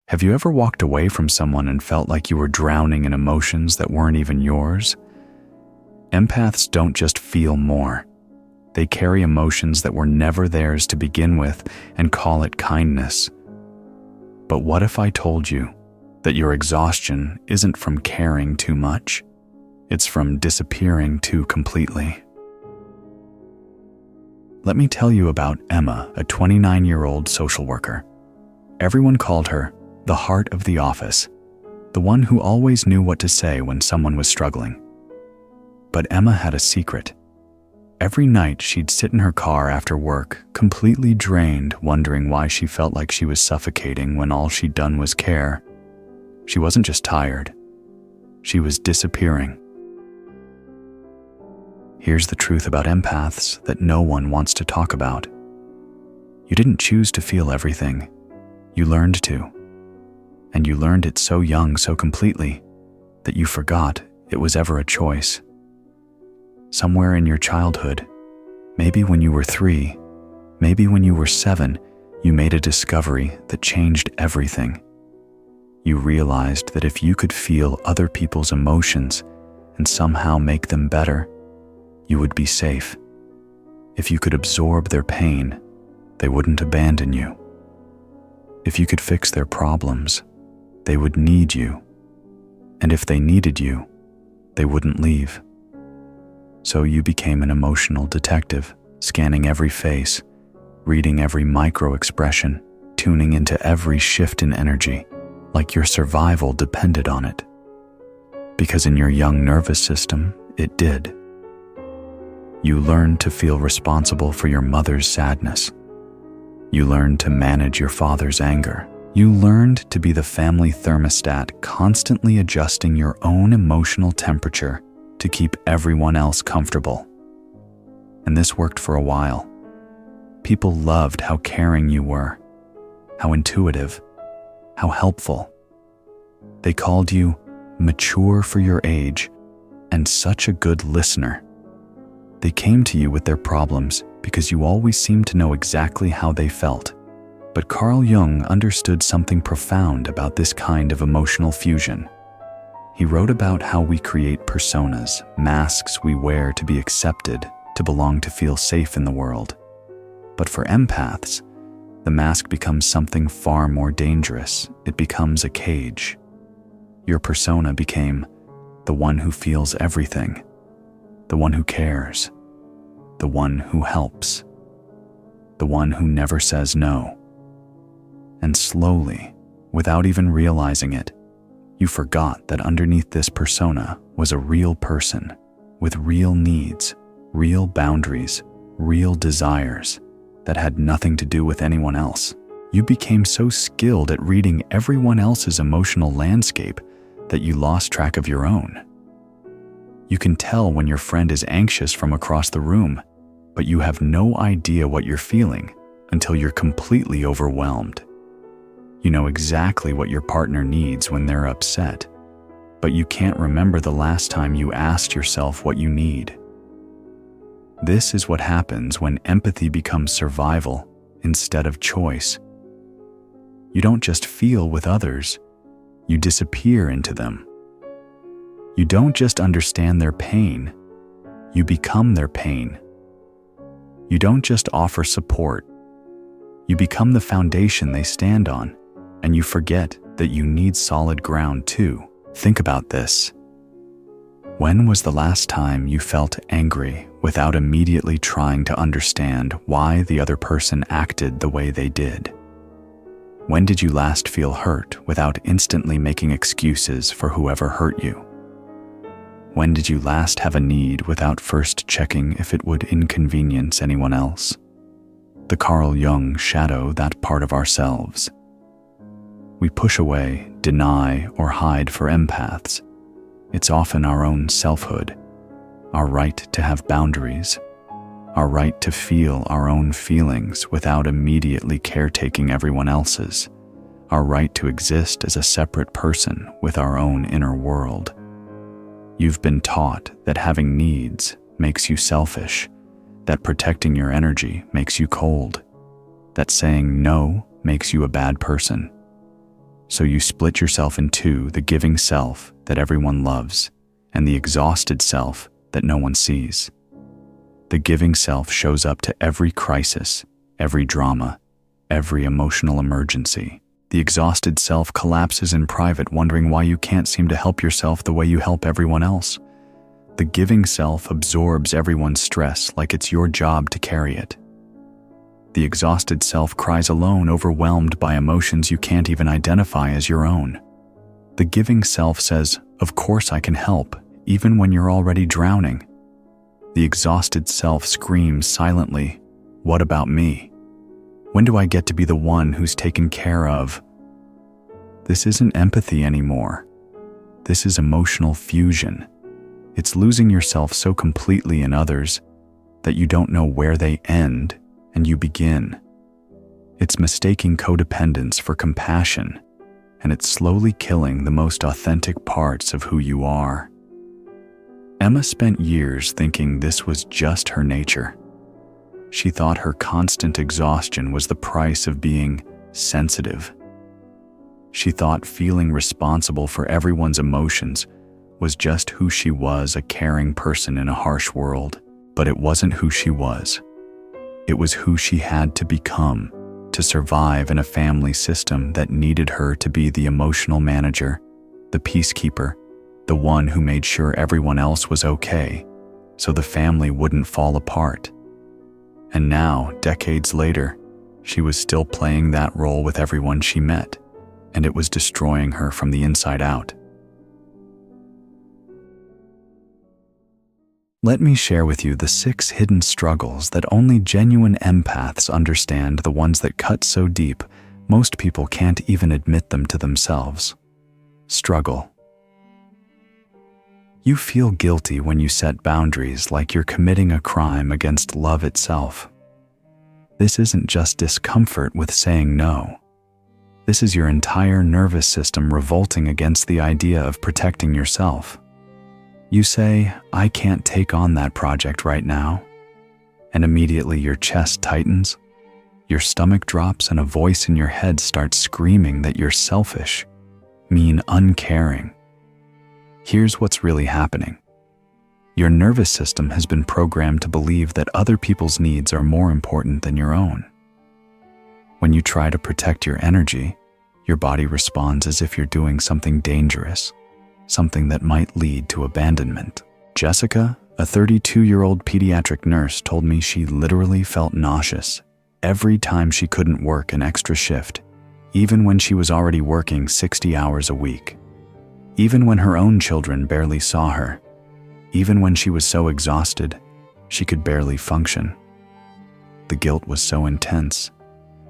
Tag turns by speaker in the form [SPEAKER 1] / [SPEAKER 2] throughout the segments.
[SPEAKER 1] Have you ever walked away from someone and felt like you were drowning in emotions that weren't even yours? Empaths don't just feel more. They carry emotions that were never theirs to begin with and call it kindness. But what if I told you that your exhaustion isn't from caring too much? It's from disappearing too completely. Let me tell you about Emma, a 29-year-old social worker. Everyone called her the heart of the office, the one who always knew what to say when someone was struggling. But Emma had a secret. Every night she'd sit in her car after work, completely drained, wondering why she felt like she was suffocating when all she'd done was care. She wasn't just tired. She was disappearing. Here's the truth about empaths that no one wants to talk about. You didn't choose to feel everything. You learned to. And you learned it so young, so completely, that you forgot it was ever a choice. Somewhere in your childhood, maybe when you were 3, maybe when you were 7, you made a discovery that changed everything. You realized that if you could feel other people's emotions and somehow make them better, you would be safe. If you could absorb their pain, they wouldn't abandon you. If you could fix their problems, they would need you. And if they needed you, they wouldn't leave. So you became an emotional detective, scanning every face, reading every micro-expression, tuning into every shift in energy, like your survival depended on it. Because in your young nervous system, it did. You learned to feel responsible for your mother's sadness. You learned to manage your father's anger. You learned to be the family thermostat, constantly adjusting your own emotional temperature to keep everyone else comfortable. And this worked for a while. People loved how caring you were, how intuitive, how helpful. They called you mature for your age and such a good listener. They came to you with their problems because you always seemed to know exactly how they felt. But Carl Jung understood something profound about this kind of emotional fusion. He wrote about how we create personas, masks we wear to be accepted, to belong, to feel safe in the world. But for empaths, the mask becomes something far more dangerous. It becomes a cage. Your persona became the one who feels everything, the one who cares, the one who helps, the one who never says no. And slowly, without even realizing it, you forgot that underneath this persona was a real person with real needs, real boundaries, real desires that had nothing to do with anyone else. You became so skilled at reading everyone else's emotional landscape that you lost track of your own. You can tell when your friend is anxious from across the room, but you have no idea what you're feeling until you're completely overwhelmed. You know exactly what your partner needs when they're upset, but you can't remember the last time you asked yourself what you need. This is what happens when empathy becomes survival instead of choice. You don't just feel with others, you disappear into them. You don't just understand their pain, you become their pain. You don't just offer support, you become the foundation they stand on, and you forget that you need solid ground too. Think about this. When was the last time you felt angry without immediately trying to understand why the other person acted the way they did? When did you last feel hurt without instantly making excuses for whoever hurt you? When did you last have a need without first checking if it would inconvenience anyone else? The Carl Jung Shadow, that part of ourselves. We push away, deny, or hide for empaths. It's often our own selfhood, our right to have boundaries, our right to feel our own feelings without immediately caretaking everyone else's, our right to exist as a separate person with our own inner world. You've been taught that having needs makes you selfish, that protecting your energy makes you cold, that saying no makes you a bad person. So you split yourself in two: the giving self that everyone loves and the exhausted self that no one sees. The giving self shows up to every crisis, every drama, every emotional emergency. The exhausted self collapses in private, wondering why you can't seem to help yourself the way you help everyone else. The giving self absorbs everyone's stress like it's your job to carry it. The exhausted self cries alone, overwhelmed by emotions you can't even identify as your own. The giving self says, "Of course I can help," even when you're already drowning. The exhausted self screams silently, "What about me? When do I get to be the one who's taken care of?" This isn't empathy anymore. This is emotional fusion. It's losing yourself so completely in others that you don't know where they end and you begin. It's mistaking codependence for compassion, and it's slowly killing the most authentic parts of who you are. Emma spent years thinking this was just her nature. She thought her constant exhaustion was the price of being sensitive. She thought feeling responsible for everyone's emotions was just who she was, a caring person in a harsh world. But it wasn't who she was. It was who she had to become to survive in a family system that needed her to be the emotional manager, the peacekeeper, the one who made sure everyone else was okay, so the family wouldn't fall apart. And now, decades later, she was still playing that role with everyone she met, and it was destroying her from the inside out. Let me share with you the 6 hidden struggles that only genuine empaths understand, the ones that cut so deep, most people can't even admit them to themselves. Struggle. You feel guilty when you set boundaries, like you're committing a crime against love itself. This isn't just discomfort with saying no. This is your entire nervous system revolting against the idea of protecting yourself. You say, "I can't take on that project right now," and immediately your chest tightens, your stomach drops, and a voice in your head starts screaming that you're selfish, mean, uncaring. Here's what's really happening. Your nervous system has been programmed to believe that other people's needs are more important than your own. When you try to protect your energy, your body responds as if you're doing something dangerous, something that might lead to abandonment. Jessica, a 32-year-old pediatric nurse, told me she literally felt nauseous every time she couldn't work an extra shift, even when she was already working 60 hours a week. Even when her own children barely saw her. Even when she was so exhausted, she could barely function. The guilt was so intense,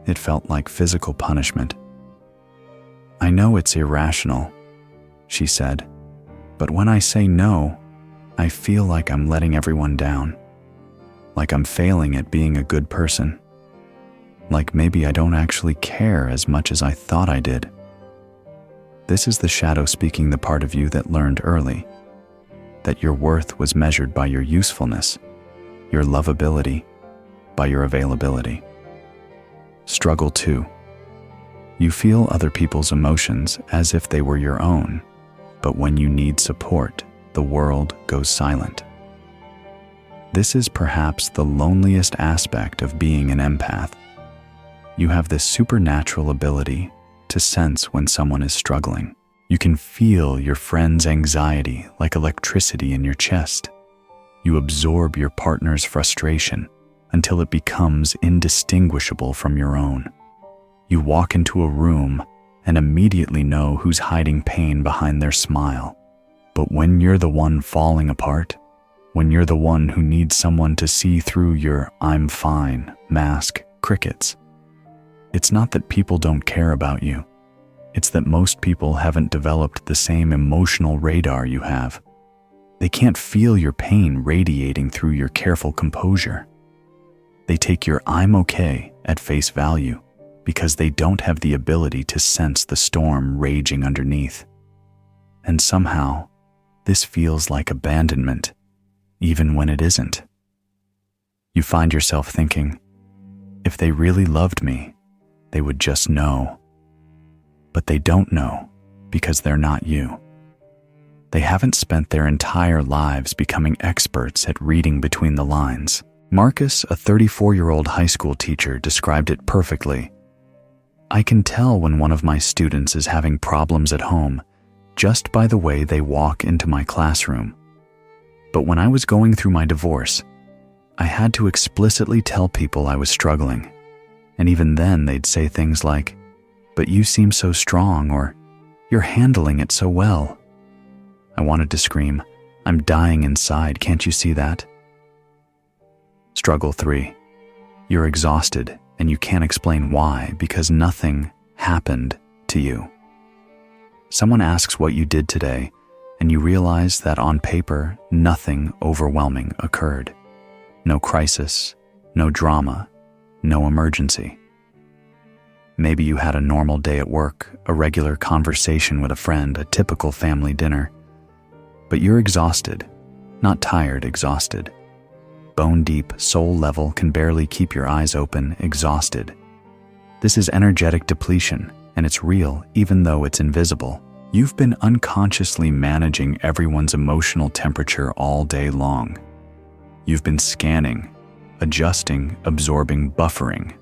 [SPEAKER 1] it felt like physical punishment. "I know it's irrational," she said, "but when I say no, I feel like I'm letting everyone down. Like I'm failing at being a good person. Like maybe I don't actually care as much as I thought I did." This is the shadow speaking, the part of you that learned early that your worth was measured by your usefulness, your lovability, by your availability. Struggle 2. You feel other people's emotions as if they were your own, but when you need support, the world goes silent. This is perhaps the loneliest aspect of being an empath. You have this supernatural ability to sense when someone is struggling. You can feel your friend's anxiety like electricity in your chest. You absorb your partner's frustration until it becomes indistinguishable from your own. You walk into a room and immediately know who's hiding pain behind their smile. But when you're the one falling apart, when you're the one who needs someone to see through your "I'm fine" mask, crickets. It's not that people don't care about you. It's that most people haven't developed the same emotional radar you have. They can't feel your pain radiating through your careful composure. They take your "I'm okay" at face value because they don't have the ability to sense the storm raging underneath. And somehow, this feels like abandonment, even when it isn't. You find yourself thinking, if they really loved me, they would just know. but they don't know because they're not you. They haven't spent their entire lives becoming experts at reading between the lines. Marcus, a 34-year-old high school teacher, described it perfectly. I can tell when one of my students is having problems at home just by the way they walk into my classroom. But when I was going through my divorce, I had to explicitly tell people I was struggling. And even then they'd say things like, "But you seem so strong," or "You're handling it so well." I wanted to scream, "I'm dying inside, can't you see that?" Struggle 3. You're exhausted and you can't explain why because nothing happened to you. Someone asks what you did today and you realize that on paper, nothing overwhelming occurred. No crisis, no drama, no emergency. Maybe you had a normal day at work, a regular conversation with a friend, a typical family dinner. But you're exhausted, not tired, exhausted. Bone deep, soul level, can barely keep your eyes open, exhausted. This is energetic depletion, and it's real even though it's invisible. You've been unconsciously managing everyone's emotional temperature all day long. You've been scanning, adjusting, absorbing, buffering.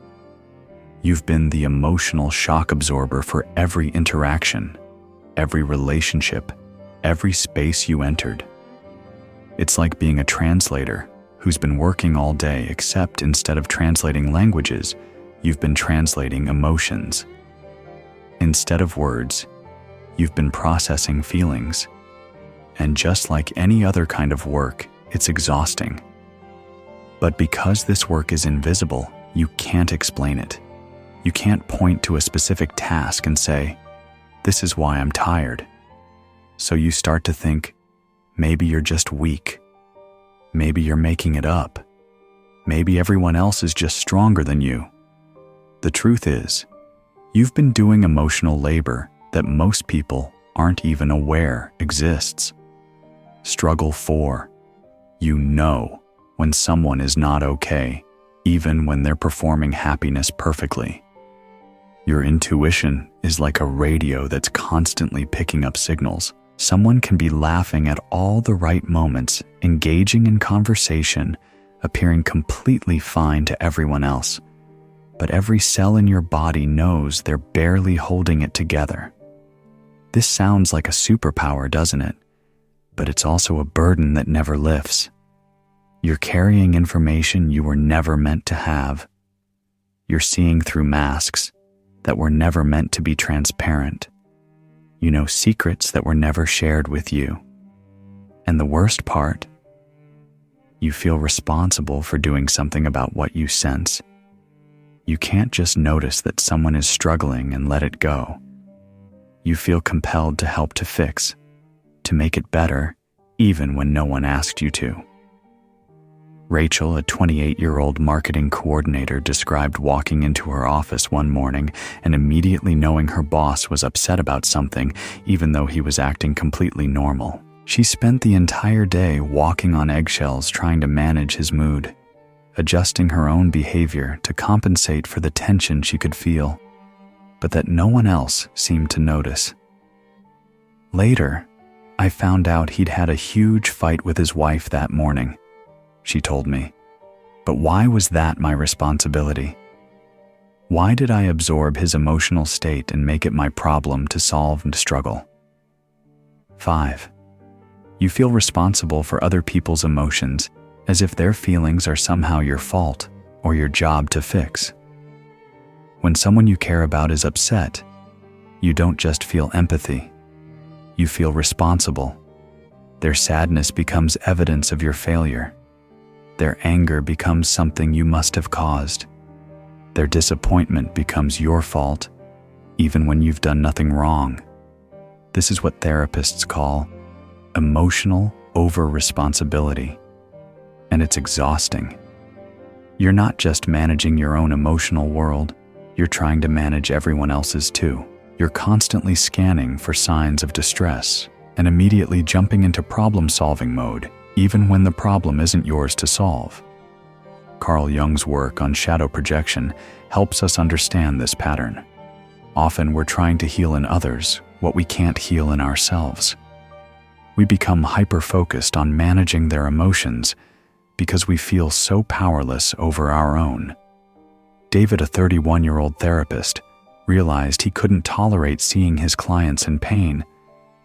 [SPEAKER 1] You've been the emotional shock absorber for every interaction, every relationship, every space you entered. It's like being a translator who's been working all day, except instead of translating languages, you've been translating emotions. Instead of words, you've been processing feelings. And just like any other kind of work, it's exhausting. But because this work is invisible, you can't explain it. You can't point to a specific task and say, "This is why I'm tired." So you start to think, maybe you're just weak. Maybe you're making it up. Maybe everyone else is just stronger than you. The truth is, you've been doing emotional labor that most people aren't even aware exists. Struggle 4. You know when someone is not okay, even when they're performing happiness perfectly. Your intuition is like a radio that's constantly picking up signals. Someone can be laughing at all the right moments, engaging in conversation, appearing completely fine to everyone else. But every cell in your body knows they're barely holding it together. This sounds like a superpower, doesn't it? But it's also a burden that never lifts. You're carrying information you were never meant to have. You're seeing through masks that were never meant to be transparent. You know secrets that were never shared with you. And the worst part, you feel responsible for doing something about what you sense. You can't just notice that someone is struggling and let it go. You feel compelled to help, to fix, to make it better, even when no one asked you to. Rachel, a 28-year-old marketing coordinator, described walking into her office one morning and immediately knowing her boss was upset about something, even though he was acting completely normal. She spent the entire day walking on eggshells trying to manage his mood, adjusting her own behavior to compensate for the tension she could feel, but that no one else seemed to notice. Later, I found out he'd had a huge fight with his wife that morning, she told me. But why was that my responsibility? Why did I absorb his emotional state and make it my problem to solve and struggle? 5. You feel responsible for other people's emotions as if their feelings are somehow your fault or your job to fix. When someone you care about is upset, you don't just feel empathy. You feel responsible. Their sadness becomes evidence of your failure. Their anger becomes something you must have caused. Their disappointment becomes your fault, even when you've done nothing wrong. This is what therapists call emotional over-responsibility, and it's exhausting. You're not just managing your own emotional world, you're trying to manage everyone else's too. You're constantly scanning for signs of distress and immediately jumping into problem-solving mode, even when the problem isn't yours to solve. Carl Jung's work on shadow projection helps us understand this pattern. Often we're trying to heal in others what we can't heal in ourselves. We become hyper-focused on managing their emotions because we feel so powerless over our own. David, a 31-year-old therapist, realized he couldn't tolerate seeing his clients in pain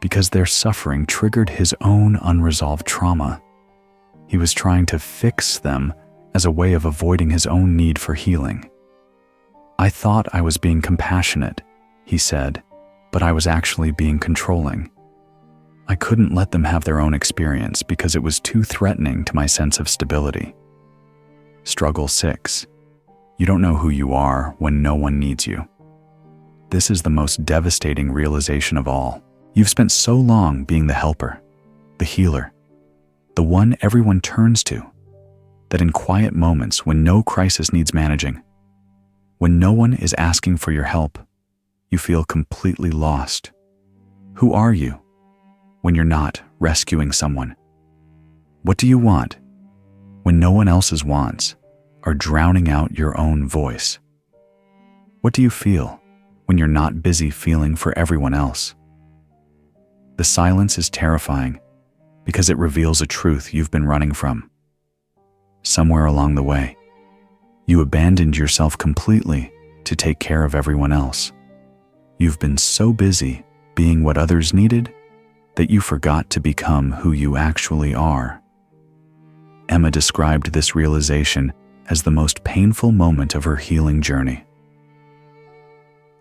[SPEAKER 1] because their suffering triggered his own unresolved trauma. He was trying to fix them as a way of avoiding his own need for healing. "I thought I was being compassionate," he said, "but I was actually being controlling. I couldn't let them have their own experience because it was too threatening to my sense of stability." Struggle 6. You don't know who you are when no one needs you. This is the most devastating realization of all. You've spent so long being the helper, the healer, the one everyone turns to, that in quiet moments when no crisis needs managing, when no one is asking for your help, you feel completely lost. Who are you when you're not rescuing someone? What do you want when no one else's wants are drowning out your own voice? What do you feel when you're not busy feeling for everyone else? The silence is terrifying because it reveals a truth you've been running from. Somewhere along the way, you abandoned yourself completely to take care of everyone else. You've been so busy being what others needed that you forgot to become who you actually are. Emma described this realization as the most painful moment of her healing journey.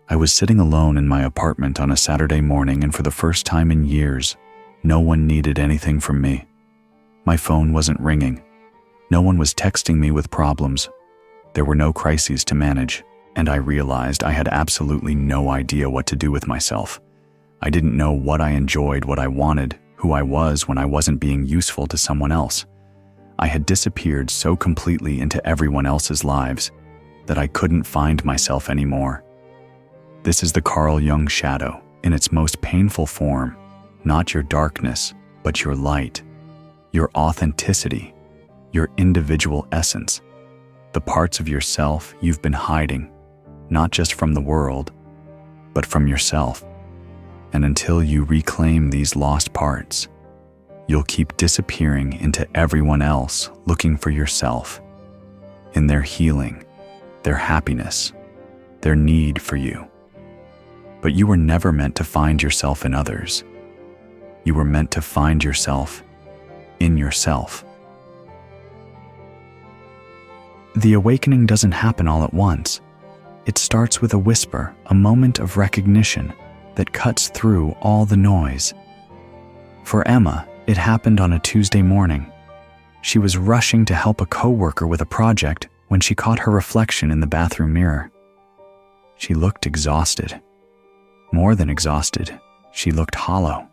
[SPEAKER 1] "I was sitting alone in my apartment on a Saturday morning, and for the first time in years, no one needed anything from me. My phone wasn't ringing. No one was texting me with problems. There were no crises to manage, and I realized I had absolutely no idea what to do with myself. I didn't know what I enjoyed, what I wanted, who I was when I wasn't being useful to someone else. I had disappeared so completely into everyone else's lives that I couldn't find myself anymore." This is the Carl Jung Shadow in its most painful form, not your darkness, but your light, your authenticity, your individual essence, the parts of yourself you've been hiding, not just from the world, but from yourself. And until you reclaim these lost parts, you'll keep disappearing into everyone else looking for yourself, in their healing, their happiness, their need for you. But you were never meant to find yourself in others. You were meant to find yourself in yourself. The awakening doesn't happen all at once. It starts with a whisper, a moment of recognition that cuts through all the noise. For Emma, it happened on a Tuesday morning. She was rushing to help a coworker with a project when she caught her reflection in the bathroom mirror. She looked exhausted. More than exhausted, she looked hollow.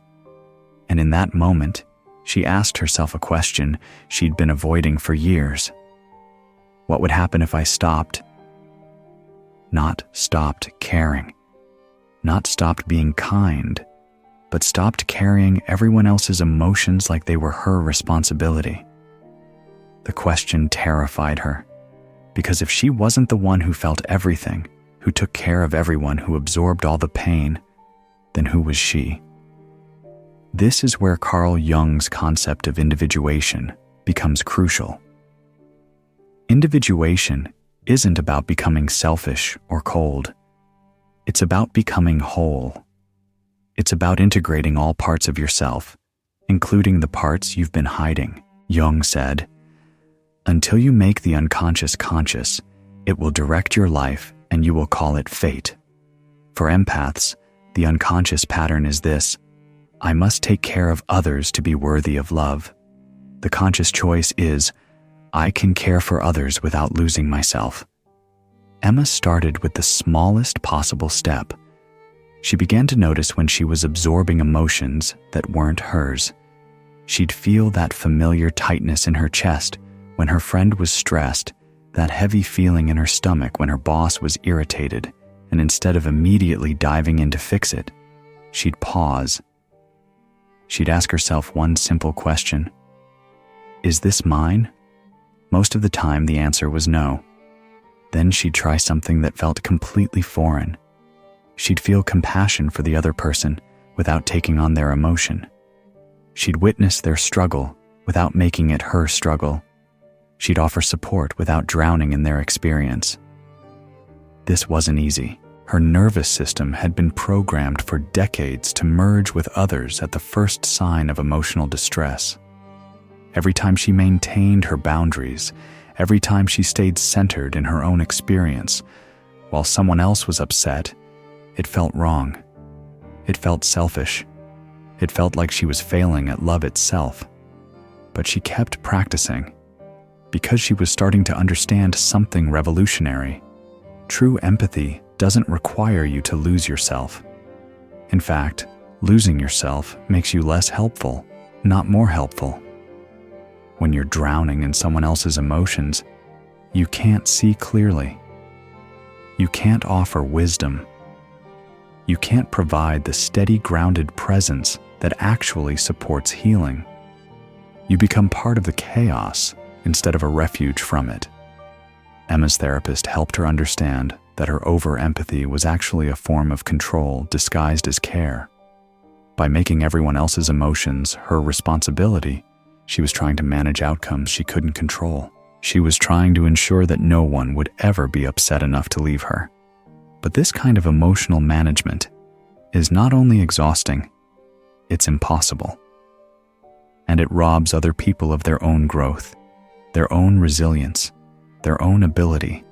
[SPEAKER 1] And in that moment, she asked herself a question she'd been avoiding for years. What would happen if I stopped? Not stopped caring. Not stopped being kind, but stopped carrying everyone else's emotions like they were her responsibility. The question terrified her, because if she wasn't the one who felt everything, who took care of everyone, who absorbed all the pain, then who was she? This is where Carl Jung's concept of individuation becomes crucial. Individuation isn't about becoming selfish or cold. It's about becoming whole. It's about integrating all parts of yourself, including the parts you've been hiding. Jung said, "Until you make the unconscious conscious, it will direct your life and you will call it fate." For empaths, the unconscious pattern is this: I must take care of others to be worthy of love. The conscious choice is, I can care for others without losing myself. Emma started with the smallest possible step. She began to notice when she was absorbing emotions that weren't hers. She'd feel that familiar tightness in her chest when her friend was stressed, that heavy feeling in her stomach when her boss was irritated, and instead of immediately diving in to fix it, she'd pause. She'd ask herself one simple question: is this mine? Most of the time, the answer was no. Then she'd try something that felt completely foreign. She'd feel compassion for the other person without taking on their emotion. She'd witness their struggle without making it her struggle. She'd offer support without drowning in their experience. This wasn't easy. Her nervous system had been programmed for decades to merge with others at the first sign of emotional distress. Every time she maintained her boundaries, every time she stayed centered in her own experience, while someone else was upset, it felt wrong. It felt selfish. It felt like she was failing at love itself. But she kept practicing, because she was starting to understand something revolutionary. True empathy doesn't require you to lose yourself. In fact, losing yourself makes you less helpful, not more helpful. When you're drowning in someone else's emotions, you can't see clearly. You can't offer wisdom. You can't provide the steady, grounded presence that actually supports healing. You become part of the chaos instead of a refuge from it. Emma's therapist helped her understand that her over-empathy was actually a form of control disguised as care. By making everyone else's emotions her responsibility, she was trying to manage outcomes she couldn't control. She was trying to ensure that no one would ever be upset enough to leave her. But this kind of emotional management is not only exhausting, it's impossible. And it robs other people of their own growth, their own resilience, their own ability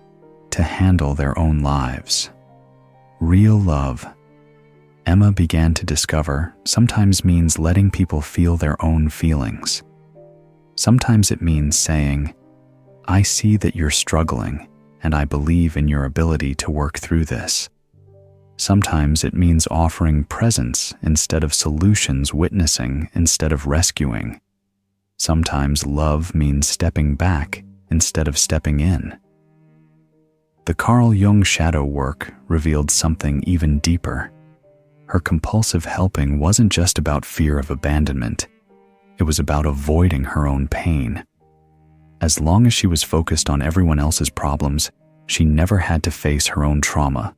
[SPEAKER 1] to handle their own lives. Real love, Emma began to discover, sometimes means letting people feel their own feelings. Sometimes it means saying, "I see that you're struggling, and I believe in your ability to work through this." Sometimes it means offering presence instead of solutions, witnessing instead of rescuing. Sometimes love means stepping back instead of stepping in. The Carl Jung Shadow Work revealed something even deeper. Her compulsive helping wasn't just about fear of abandonment. It was about avoiding her own pain. As long as she was focused on everyone else's problems, she never had to face her own trauma,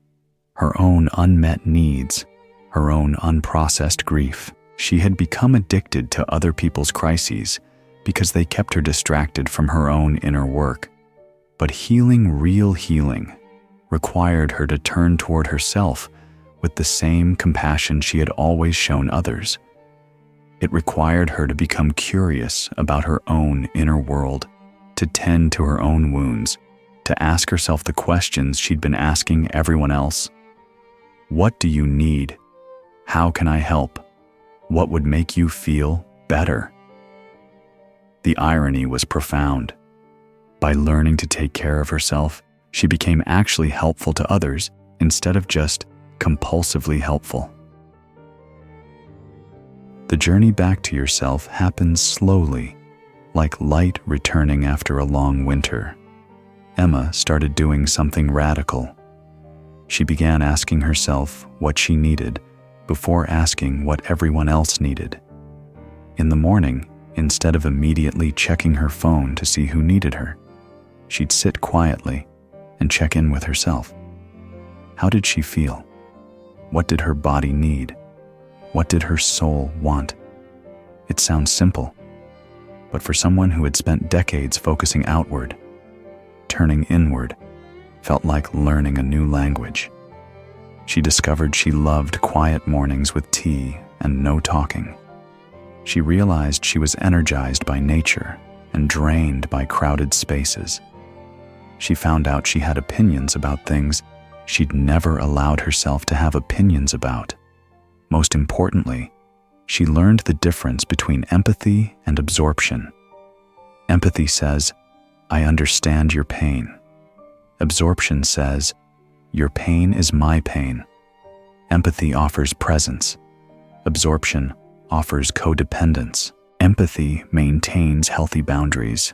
[SPEAKER 1] her own unmet needs, her own unprocessed grief. She had become addicted to other people's crises because they kept her distracted from her own inner work. But real healing, required her to turn toward herself with the same compassion she had always shown others. It required her to become curious about her own inner world, to tend to her own wounds, to ask herself the questions she'd been asking everyone else. What do you need? How can I help? What would make you feel better? The irony was profound. By learning to take care of herself, she became actually helpful to others instead of just compulsively helpful. The journey back to yourself happens slowly, like light returning after a long winter. Emma started doing something radical. She began asking herself what she needed before asking what everyone else needed. In the morning, instead of immediately checking her phone to see who needed her, she'd sit quietly and check in with herself. How did she feel? What did her body need? What did her soul want? It sounds simple, but for someone who had spent decades focusing outward, turning inward felt like learning a new language. She discovered she loved quiet mornings with tea and no talking. She realized she was energized by nature and drained by crowded spaces. She found out she had opinions about things she'd never allowed herself to have opinions about. Most importantly, she learned the difference between empathy and absorption. Empathy says, "I understand your pain." Absorption says, "Your pain is my pain." Empathy offers presence. Absorption offers codependence. Empathy maintains healthy boundaries.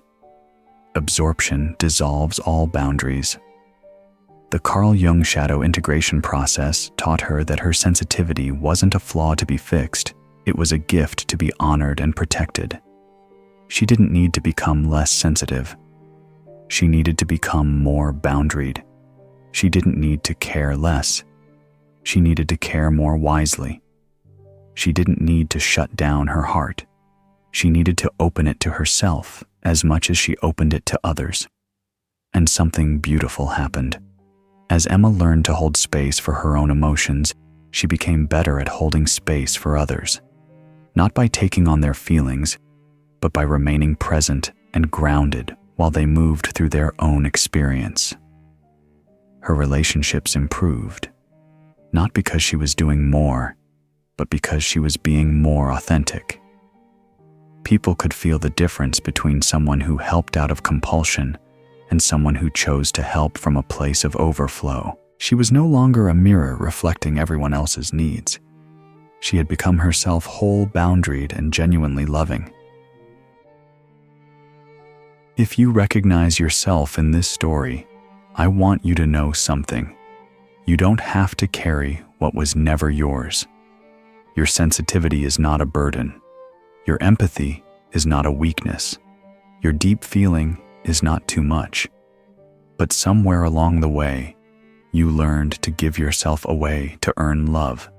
[SPEAKER 1] Absorption dissolves all boundaries. The Carl Jung Shadow integration process taught her that her sensitivity wasn't a flaw to be fixed, it was a gift to be honored and protected. She didn't need to become less sensitive. She needed to become more boundaried. She didn't need to care less. She needed to care more wisely. She didn't need to shut down her heart. She needed to open it to herself as much as she opened it to others. And something beautiful happened. As Emma learned to hold space for her own emotions, she became better at holding space for others. Not by taking on their feelings, but by remaining present and grounded while they moved through their own experience. Her relationships improved, not because she was doing more, but because she was being more authentic. People could feel the difference between someone who helped out of compulsion and someone who chose to help from a place of overflow. She was no longer a mirror reflecting everyone else's needs. She had become herself whole, boundaried, and genuinely loving. If you recognize yourself in this story, I want you to know something. You don't have to carry what was never yours. Your sensitivity is not a burden. Your empathy is not a weakness. Your deep feeling is not too much. But somewhere along the way, you learned to give yourself away to earn love.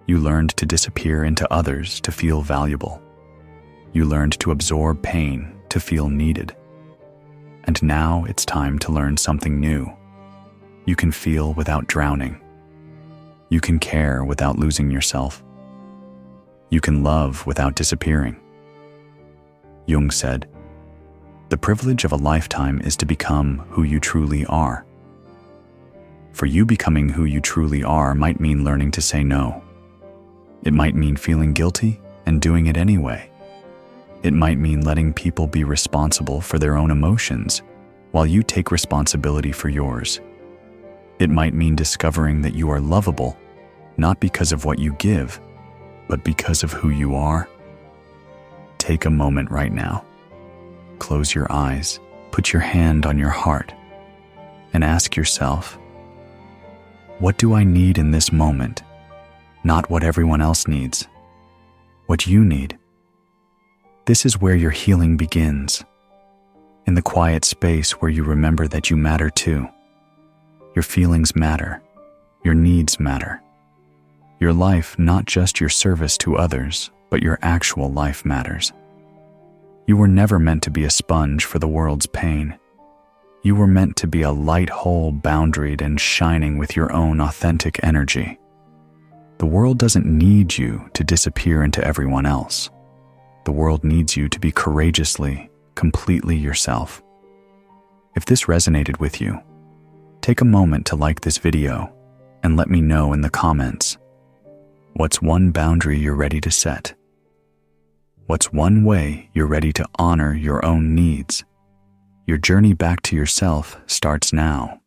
[SPEAKER 1] You learned to disappear into others to feel valuable. You learned to absorb pain to feel needed. And now it's time to learn something new. You can feel without drowning. You can care without losing yourself. You can love without disappearing. Jung said, "The privilege of a lifetime is to become who you truly are." For you, becoming who you truly are might mean learning to say no. It might mean feeling guilty and doing it anyway. It might mean letting people be responsible for their own emotions while you take responsibility for yours. It might mean discovering that you are lovable, not because of what you give, but because of who you are. Take a moment right now. Close your eyes, put your hand on your heart, and ask yourself, what do I need in this moment? Not what everyone else needs. What you need. This is where your healing begins. In the quiet space where you remember that you matter too. Your feelings matter. Your needs matter. Your life, not just your service to others, but your actual life matters. You were never meant to be a sponge for the world's pain. You were meant to be a light hole, boundaried and shining with your own authentic energy. The world doesn't need you to disappear into everyone else. The world needs you to be courageously, completely yourself. If this resonated with you, take a moment to like this video and let me know in the comments. What's one boundary you're ready to set? What's one way you're ready to honor your own needs? Your journey back to yourself starts now.